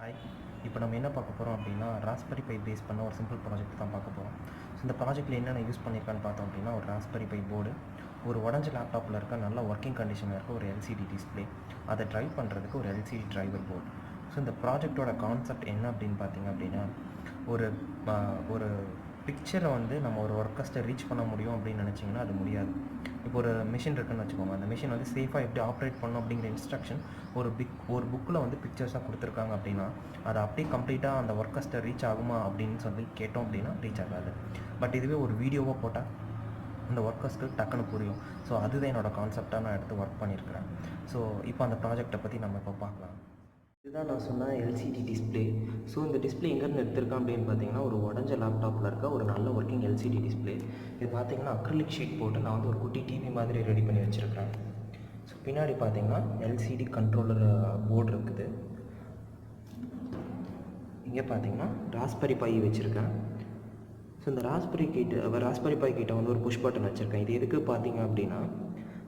Hi, இப்போ நம்ம என்ன பார்க்க போகிறோம் அப்படின்னா ராஸ்பெரி பை பேஸ் பண்ண ஒரு சிம்பிள் ப்ராஜெக்ட் தான் பார்க்க போகிறோம். ஸோ இந்த ப்ராஜெக்ட்டில் என்னென்ன யூஸ் பண்ணியிருக்கான்னு பார்த்தோம் அப்படின்னா ஒரு ராஸ்பெரி பை போர்டு, ஒரு உடஞ்ச லேப்டாப்பில் இருக்க நல்ல ஒர்க்கிங் கண்டிஷனில் இருக்க ஒரு எல்சிடி டிஸ்பிளே, அதை ட்ரைவ் பண்ணுறதுக்கு ஒரு எல்சிடி டிரைவர் போர்டு. ஸோ இந்த ப்ராஜெக்டோட கான்செப்ட் என்ன அப்படின்னு பார்த்தீங்க அப்படின்னா ஒரு ஒரு பிக்சரை வந்து நம்ம ஒரு ஒர்க்கஸ்ட்டை ரீச் பண்ண முடியும் அப்படின்னு நினச்சிங்கன்னா அது முடியாது. இப்போ ஒரு மிஷின் இருக்குன்னு வச்சுக்கோங்க, அந்த மிஷின் வந்து சேஃபாக எப்படி ஆப்ரேட் பண்ணணும் அப்படிங்கிற இன்ஸ்ட்ரக்ஷன் ஒரு புக்கில் வந்து பிக்சர்ஸாக கொடுத்துருக்காங்க அப்படின்னா அது அப்படியே கம்ப்ளீட்டாக அந்த ஒர்க்கஸ்ட்டை ரீச் ஆகுமா அப்படின்னு சொல்லி கேட்டோம் அப்படின்னா ரீச் ஆகாது. பட் இதுவே ஒரு வீடியோவாக போட்டால் அந்த ஒர்க்கர்ஸ்க்கு டக்குன்னு புரியும். ஸோ அதுதான் என்னோடய கான்செப்டாக நான் எடுத்து ஒர்க் பண்ணியிருக்கிறேன். ஸோ இப்போ அந்த ப்ராஜெக்டை பற்றி நம்ம இப்போ பார்க்கலாம். இதுதான் நான் சொன்ன எல்சிடி டிஸ்பிளே. ஸோ இந்த டிஸ்பிளே எங்கேருந்து எடுத்திருக்கேன் அப்படின்னு பார்த்தீங்கன்னா ஒரு உடஞ்ச லேப்டாப்பில் இருக்க ஒரு நல்ல ஒர்க்கிங் எல்சிடி டிஸ்பிளே. இது பார்த்தீங்கன்னா அக்ரிலிக் ஷீட் போட்டு நான் வந்து ஒரு குட்டி டிவி மாதிரி ரெடி பண்ணி வச்சுருக்கிறேன். ஸோ பின்னாடி பார்த்தீங்கன்னா எல்சிடி கண்ட்ரோலர் போர்டு இருக்குது. இங்கே பார்த்தீங்கன்னா ராஸ்பெரி பை வச்சுருக்கேன். ஸோ இந்த ராஸ்பெரி பை கிட்ட வந்து ஒரு புஷ் பட்டன் வச்சுருக்கேன். இது எதுக்கு பார்த்தீங்க அப்படின்னா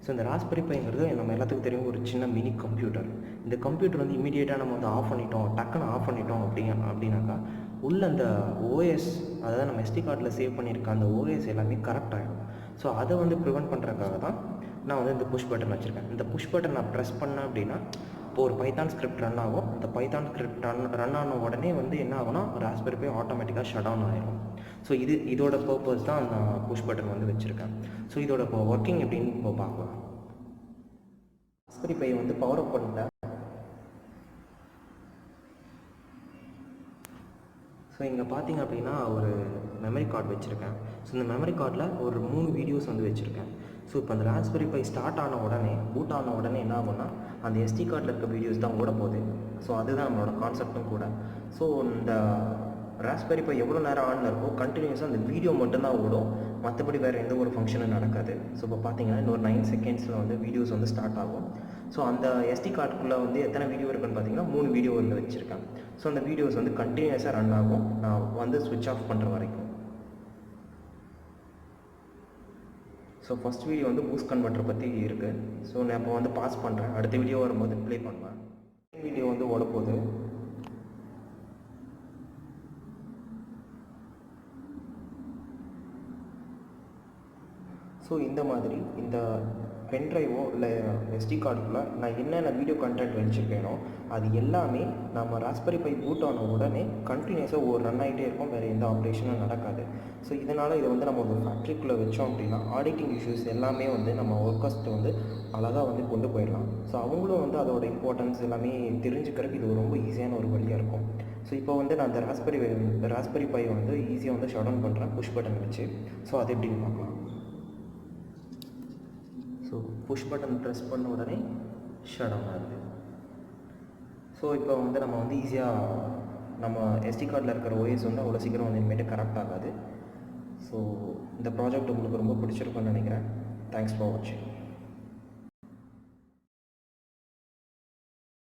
ஸோ இந்த ராஸ்பெரி பைங்கிறது நம்ம எல்லாத்துக்கும் தெரியும் ஒரு சின்ன மினி கம்ப்யூட்டர். இந்த கம்ப்யூட்டர் வந்து இமீடியட்டாக நம்ம வந்து டக்குன்னு ஆஃப் பண்ணிட்டோம் அப்படின்னாக்கா உள்ள அந்த ஓஎஸ், அதாவது நம்ம எஸ்டி கார்டில் சேவ் பண்ணியிருக்க அந்த ஓஎஸ் எல்லாமே கரெக்ட் ஆகிடும். ஸோ அதை வந்து ப்ரிவெண்ட் பண்ணுறதுக்காக தான் நான் வந்து இந்த புஷ் பட்டன் வச்சுருக்கேன். இந்த புஷ் பட்டன் நான் ப்ரெஸ் பண்ணேன் அப்படின்னா இப்போ ஒரு பைத்தான் ஸ்கிரிப்ட் ரன் ஆகும். இந்த பைத்தான் ஸ்கிரிப்ட் ரன் ஆன உடனே வந்து என்ன ஆகும்னா ராஸ்பெரி பை ஆட்டோமேட்டிக்காக ஷட் டவுன் ஆகிடும். ஸோ இதோட பர்பஸ் தான் நான் புஷ் பட்டன் வந்து வச்சுருக்கேன். ஸோ இதோட இப்போ ஒர்க்கிங் எப்படின்னு இப்போ பார்க்கலாம். ராஸ்பெரி பை வந்து பவர் அப் பண்ணிட்டேன். ஸோ இங்கே பார்த்தீங்க அப்படின்னா ஒரு மெமரி கார்டு வச்சுருக்கேன். ஸோ இந்த மெமரி கார்டில் ஒரு 3 வீடியோஸ் வந்து வச்சுருக்கேன். ஸோ இப்போ அந்த ராஸ்பெரி பை ஸ்டார்ட் ஆன உடனே பூட் ஆன உடனே என்ன ஆகும்னா அந்த எஸ்டி கார்டில் இருக்க வீடியோஸ் தான் ஓட போகுது. ஸோ அதுதான் நம்மளோட கான்செப்டும் கூட. ஸோ இந்த ராஸ்பெரி பை எவ்வளோ நேரம் ஆனில் இருக்கோ கண்டினியூஸாக அந்த வீடியோ மட்டும்தான் ஓடும், மற்றபடி வேறு எந்த ஒரு ஃபங்க்ஷனும் நடக்காது. ஸோ இப்போ பார்த்தீங்கன்னா இன்னொரு 9 செகண்ட்ஸில் வந்து வீடியோஸ் வந்து ஸ்டார்ட் ஆகும். ஸோ அந்த எஸ்டி கார்டுக்குள்ளே வந்து எத்தனை வீடியோ இருக்குன்னு பார்த்தீங்கன்னா 3 வீடியோ வந்து வச்சுருக்கேன். ஸோ அந்த வீடியோஸ் வந்து கண்டினியூஸாக ரன் ஆகும் நான் வந்து ஸ்விட்ச் ஆஃப் பண்ணுற வரைக்கும். ஸோ ஃபஸ்ட் வீடியோ வந்து பூஸ்ட் கன்வெர்ட்டர் பற்றி இருக்குது. ஸோ நான் இப்போ வந்து பாஸ் பண்ணுறேன், அடுத்த வீடியோ வரும்போது ப்ளே பண்ணுவேன். வீடியோ வந்து ஓட போகுது. ஸோ இந்த மாதிரி இந்த பென்ட்ரைவோ இல்லை எஸ்டி கார்டுக்குள்ளே நான் என்னென்ன வீடியோ கண்டென்ட் வச்சுருக்கேனோ அது எல்லாமே நம்ம ராஸ்பெரி பை பூட் ஆன உடனே கண்டினியூஸாக ரன் ஆகிட்டே இருக்கும், வேறு எந்த ஆப்ரேஷனும் நடக்காது. ஸோ இதனால் இதை வந்து நம்ம ஒரு ஃபேக்ட்ரிக்குள்ளே வச்சோம் அப்படின்னா ஆடிட்டிங் இஷ்யூஸ் எல்லாமே வந்து நம்ம ஒர்க்கர்ஸ்ட்டு வந்து அழகாக வந்து கொண்டு போயிடலாம். ஸோ அவங்களும் வந்து அதோட இம்பார்ட்டன்ஸ் எல்லாமே தெரிஞ்சுக்கிறதுக்கு இது ரொம்ப ஈஸியான ஒரு வழியாக இருக்கும். ஸோ இப்போ வந்து நான் அந்த ராஸ்பெரி பை வந்து ஈஸியாக வந்து ஷட் டவுன் பண்ணுறேன் புஷ் பட்டன் வச்சு. ஸோ அது எப்படின்னு பார்க்கலாம். ஸோ புஷ் பட்டன் ப்ரெஸ் பண்ண உடனே ஷட் டவுன் ஆகுது. ஸோ இப்போ வந்து நம்ம வந்து ஈஸியாக நம்ம எஸ்டி கார்டில் இருக்கிற ஓஎஸ் வந்து அவ்வளோ சீக்கிரம் வந்து இனிமேட்டு கரெக்ட் ஆகாது. ஸோ இந்த ப்ராஜெக்ட் உங்களுக்கு ரொம்ப பிடிச்சிருக்குன்னு நினைக்கிறேன். தேங்க்ஸ் ஃபார் வாட்சிங்.